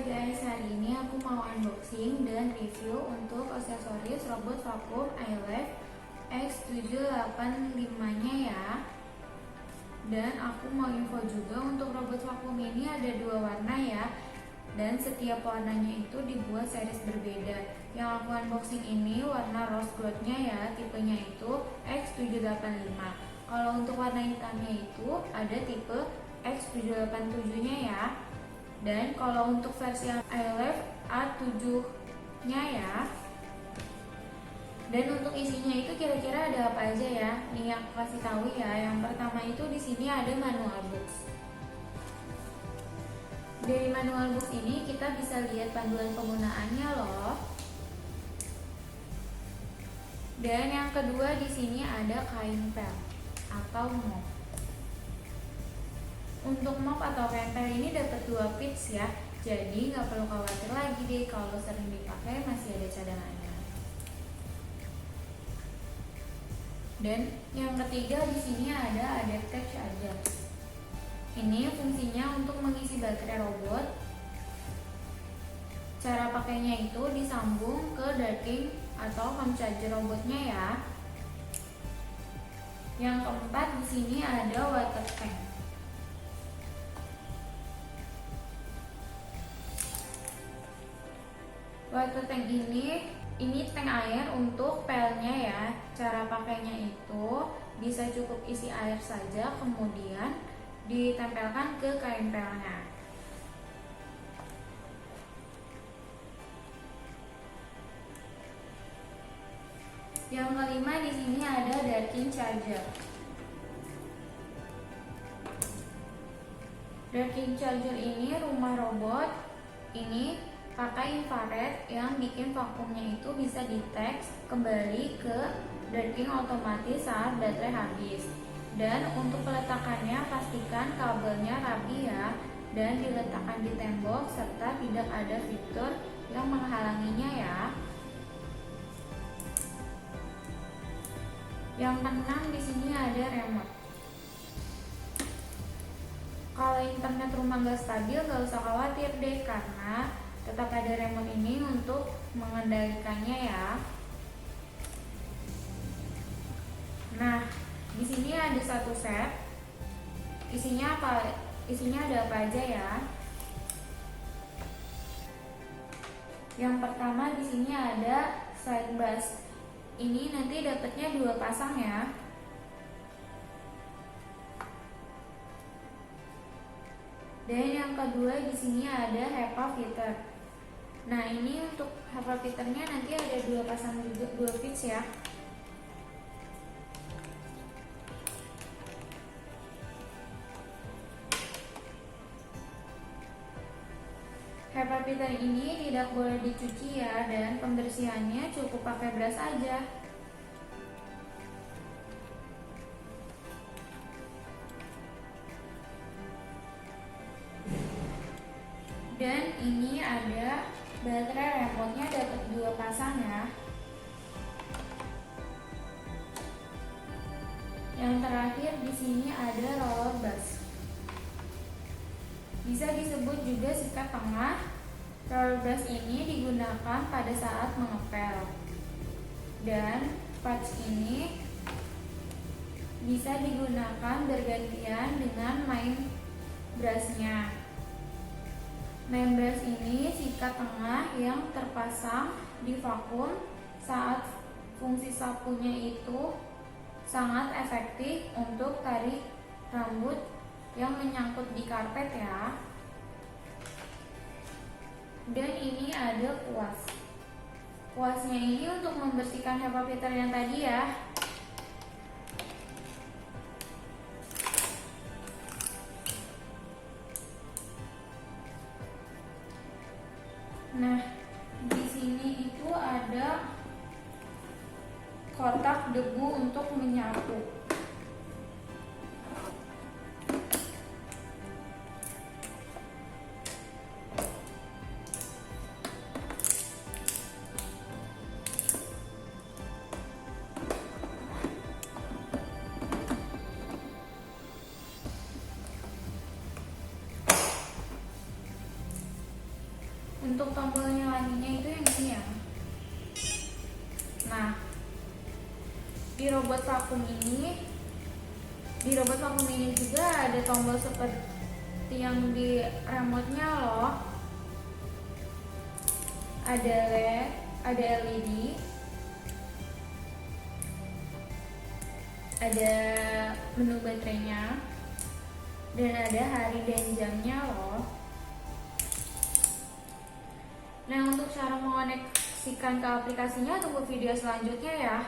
Hai guys, hari ini aku mau unboxing dan review untuk aksesoris robot vakum iLife X785-nya ya. Dan aku mau info juga untuk robot vakum ini ada dua warna ya. Dan setiap warnanya itu dibuat series berbeda. Yang aku unboxing ini warna rose goldnya ya, tipenya itu X785. Kalau untuk warna hitamnya itu ada tipe X787-nya ya. Dan kalau untuk versi iLife A7-nya ya. Dan untuk isinya itu kira-kira ada apa aja ya? Nih aku kasih tahu ya. Yang pertama itu di sini ada manual box. Dari manual box ini kita bisa lihat panduan penggunaannya loh. Dan yang kedua di sini ada kain pel atau mop. Untuk mop atau kain pel ini dapat 2 piece ya. Jadi nggak perlu khawatir lagi deh kalau sering dipakai masih ada cadangannya. Dan yang ketiga di sini ada adapter charger. Ini fungsinya untuk mengisi baterai robot. Cara pakainya itu disambung ke docking atau home charger robotnya ya. Yang keempat di sini ada water tank. Water tank ini tank air untuk pelnya ya. Cara pakainya itu bisa cukup isi air saja, kemudian ditempelkan ke kain pelnya. Yang kelima di sini ada docking charger. Docking charger ini rumah robot ini pakai infrared yang bikin vakumnya itu bisa detect kembali ke docking otomatis saat baterai habis. Dan untuk peletakannya pastikan kabelnya rapi ya, dan diletakkan di tembok serta tidak ada fitur yang menghalanginya ya. Yang keenam di sini ada remote. Kalau internet rumah nggak stabil nggak usah khawatir deh, karena tetap ada remote ini untuk mengendalikannya ya. Nah, di sini ada satu set. Isinya ada apa aja ya? Yang pertama di sini ada side bus. Ini nanti dapatnya 2 pasang ya. Dan yang kedua di sini ada HEPA filter. Nah, ini untuk HEPA filternya nanti ada 2 pasang juga, 2 piece ya. HEPA filter ini tidak boleh dicuci ya, dan pembersihannya cukup pakai brush aja. Dan ini ada baterai remote-nya, dapat 2 pasang ya. Yang terakhir di sini ada roller brush. Bisa disebut juga sikat tengah. Roller brush ini digunakan pada saat mengepel. Dan patch ini bisa digunakan bergantian dengan main brushnya. Main brush ini sikat tengah yang terpasang di vakum saat fungsi sapunya itu sangat efektif untuk tarik rambut yang menyangkut di karpet ya. Dan ini ada kuas. Kuasnya ini untuk membersihkan HEPA filter yang tadi ya. Nah, di sini itu ada kotak debu untuk menyapu. untuk tombol nyalanya itu yang ini ya. Nah, di robot vakum ini juga ada tombol seperti yang di remote-nya loh. Ada LED, ada LED, ada menu baterainya, dan ada hari dan jamnya loh. Nah, untuk cara mengoneksikan ke aplikasinya tunggu video selanjutnya ya.